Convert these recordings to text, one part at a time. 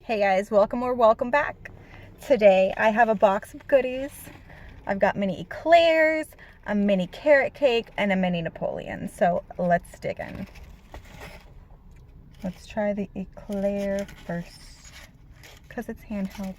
Hey guys, welcome or welcome back. Today I have a box of goodies. I've got mini eclairs, a mini carrot cake, and a mini Napoleon. So let's dig in. Let's try the eclair first because it's handheld.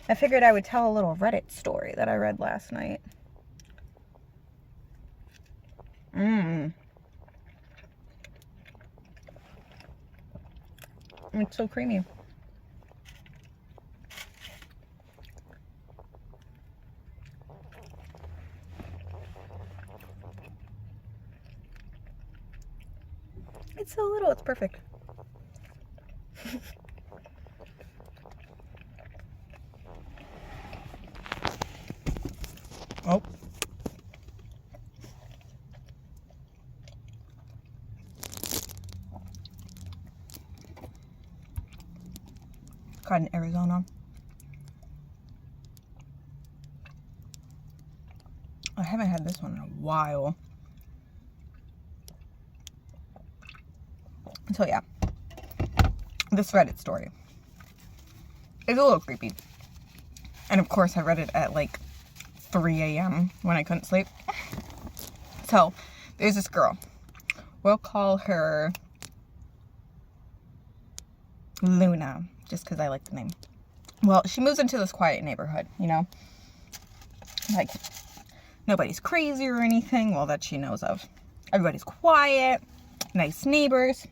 I figured I would tell a little Reddit story that I read last night. It's so creamy. It's so little, it's perfect. Oh. Caught in Arizona. I haven't had this one in a while. So yeah, this Reddit story is a little creepy. And of course I read it at like 3 a.m. when I couldn't sleep. So there's this girl. We'll call her Luna, just because I like the name. Well, she moves into this quiet neighborhood, you know? Like, nobody's crazy or anything, well, that she knows of. Everybody's quiet, nice neighbors.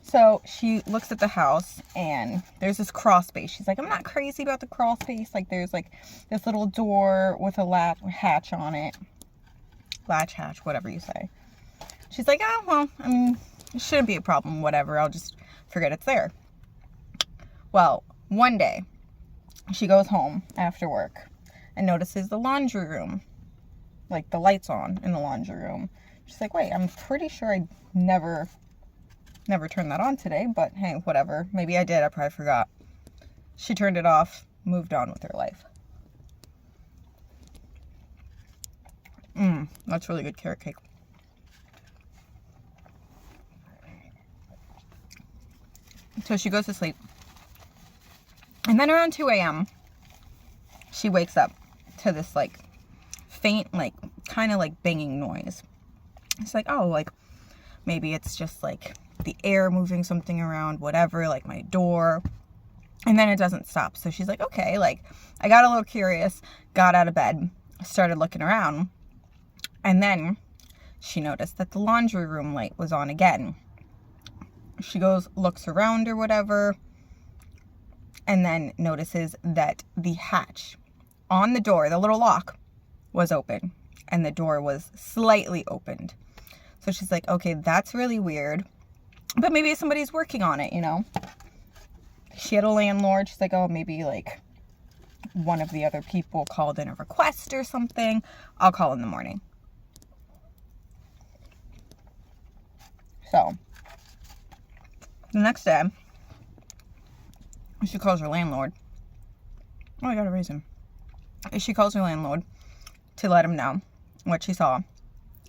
So she looks at the house and there's this crawl space. She's like, I'm not crazy about the crawl space. Like, there's like this little door with a hatch on it. Latch hatch, whatever you say. She's like, oh, well, I mean, it shouldn't be a problem, whatever. I'll just forget it's there. Well, one day she goes home after work and notices the laundry room, like the lights on in the laundry room. She's like, wait, I'm pretty sure I never turned that on today, but hey, whatever. Maybe I did, I probably forgot. She turned it off, moved on with her life. That's really good carrot cake. So she goes to sleep. And then around 2 a.m., she wakes up to this like faint, like kind of like banging noise. It's like, oh, like maybe it's just like the air moving something around, whatever, like my door. And then it doesn't stop. So she's like, okay, like I got a little curious, got out of bed, started looking around. And then she noticed that the laundry room light was on again. She goes, looks around or whatever, and then notices that the hatch on the door, the little lock, was open. And the door was slightly opened. So she's like, okay, that's really weird. But maybe somebody's working on it, you know? She had a landlord. She's like, oh, maybe like one of the other people called in a request or something. I'll call in the morning. So the next day, she calls her landlord. Oh, I got a reason. She calls her landlord to let him know what she saw.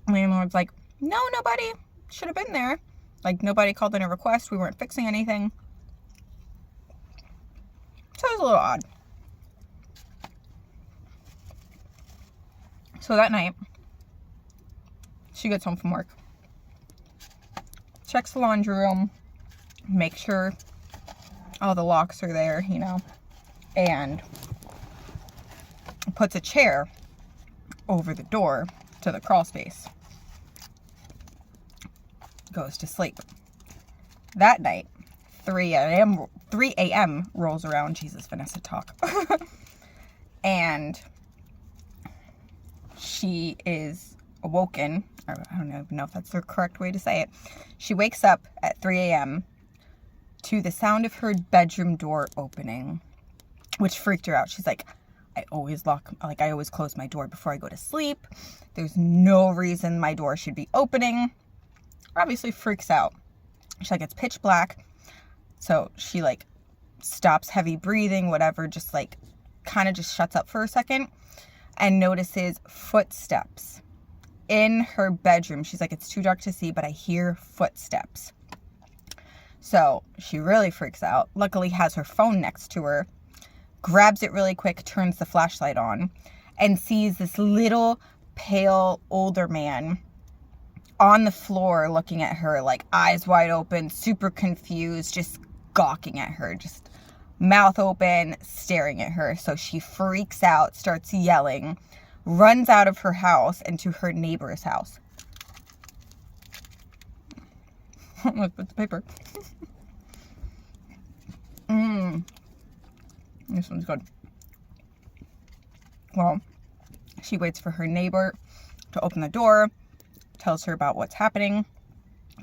Landlord's like, no, nobody should have been there. Like, nobody called in a request. We weren't fixing anything. So it was a little odd. So that night, she gets home from work. Checks the laundry room. Makes sure all the locks are there, you know. And puts a chair over the door to the crawl space. Goes to sleep. That night, 3 a.m. rolls around. Jesus, Vanessa, talk. And she is awoken. I don't even know if that's the correct way to say it. She wakes up at 3 a.m. to the sound of her bedroom door opening, which freaked her out. She's like, I always close my door before I go to sleep. There's no reason my door should be opening. Obviously freaks out. She's like, it's pitch black. So she like stops heavy breathing, whatever, just like kind of just shuts up for a second and notices footsteps in her bedroom. She's like, it's too dark to see, but I hear footsteps. So she really freaks out. Luckily has her phone next to her, grabs it really quick, turns the flashlight on, and sees this little pale older man on the floor looking at her, like eyes wide open, super confused, just gawking at her, just mouth open, staring at her. So she freaks out, starts yelling, runs out of her house into her neighbor's house. Look, it's paper. This one's good. Well, she waits for her neighbor to open the door, tells her about what's happening,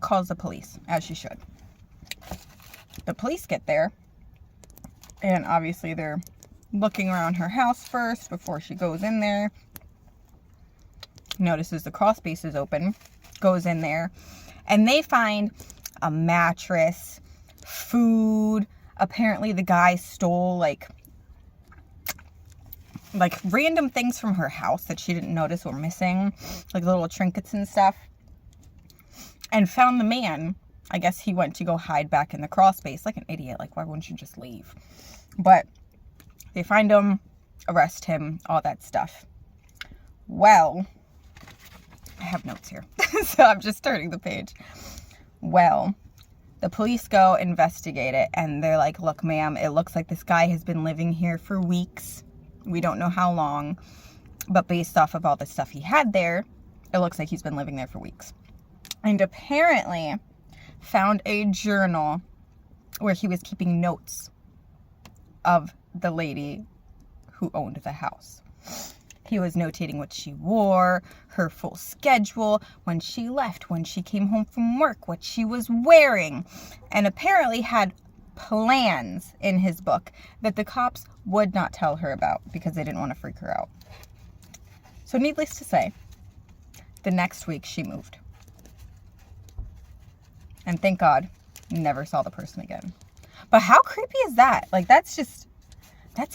calls the police, as she should. The police get there, and obviously they're looking around her house first before she goes in there. Notices the crawl space is open, goes in there, and they find a mattress, food. Apparently the guy stole like random things from her house that she didn't notice were missing, like little trinkets and stuff, and found the man. I guess he went to go hide back in the crawl space like an idiot. Like, why wouldn't you just leave? But they find him, arrest him, all that stuff. Well, I have notes here, so I'm just turning the page. Well, the police go investigate it, and they're like, look, ma'am, it looks like this guy has been living here for weeks. We don't know how long, but based off of all the stuff he had there, it looks like he's been living there for weeks. And apparently found a journal where he was keeping notes of the lady who owned the house. He was notating what she wore, her full schedule, when she left, when she came home from work, what she was wearing, and apparently had plans in his book that the cops would not tell her about because they didn't want to freak her out. So needless to say, the next week she moved. And thank God, never saw the person again. But how creepy is that? Like, that's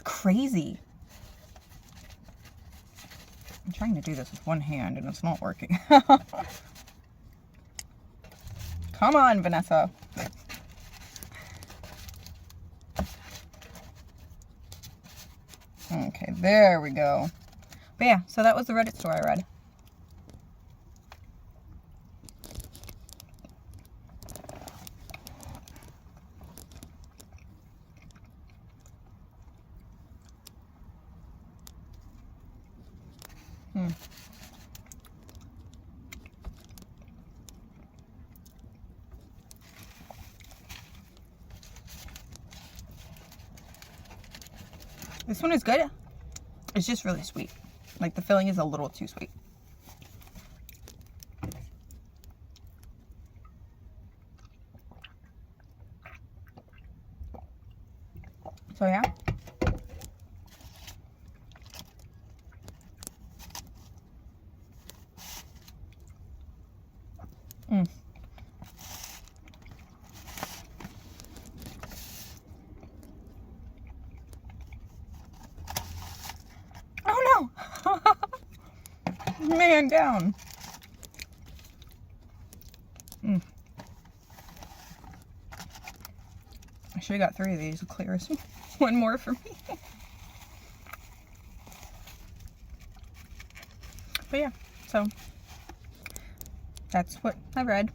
crazy. I'm trying to do this with one hand and it's not working. Come on, Vanessa. Okay, there we go. But yeah, so that was the Reddit story I read. This one is good. It's just really sweet. Like, the filling is a little too sweet. So yeah. Oh no! Man down. I should have got 3 of these. Eclair's one more for me. But yeah, so that's what I read.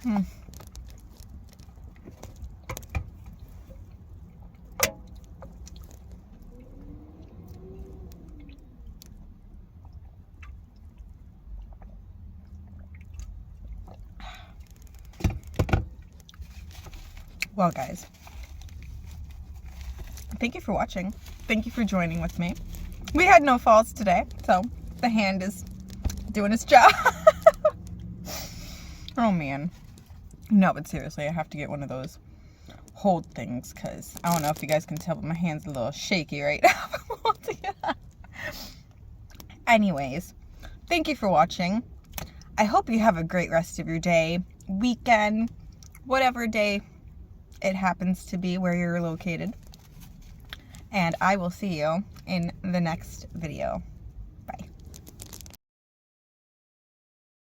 Mm. Well, guys, thank you for watching. Thank you for joining with me. We had no falls today, so the hand is doing its job. Oh, man. No, but seriously, I have to get one of those hold things, because I don't know if you guys can tell, but my hand's a little shaky right now. Anyways, thank you for watching. I hope you have a great rest of your day, weekend, whatever day it happens to be where you're located. And I will see you in the next video.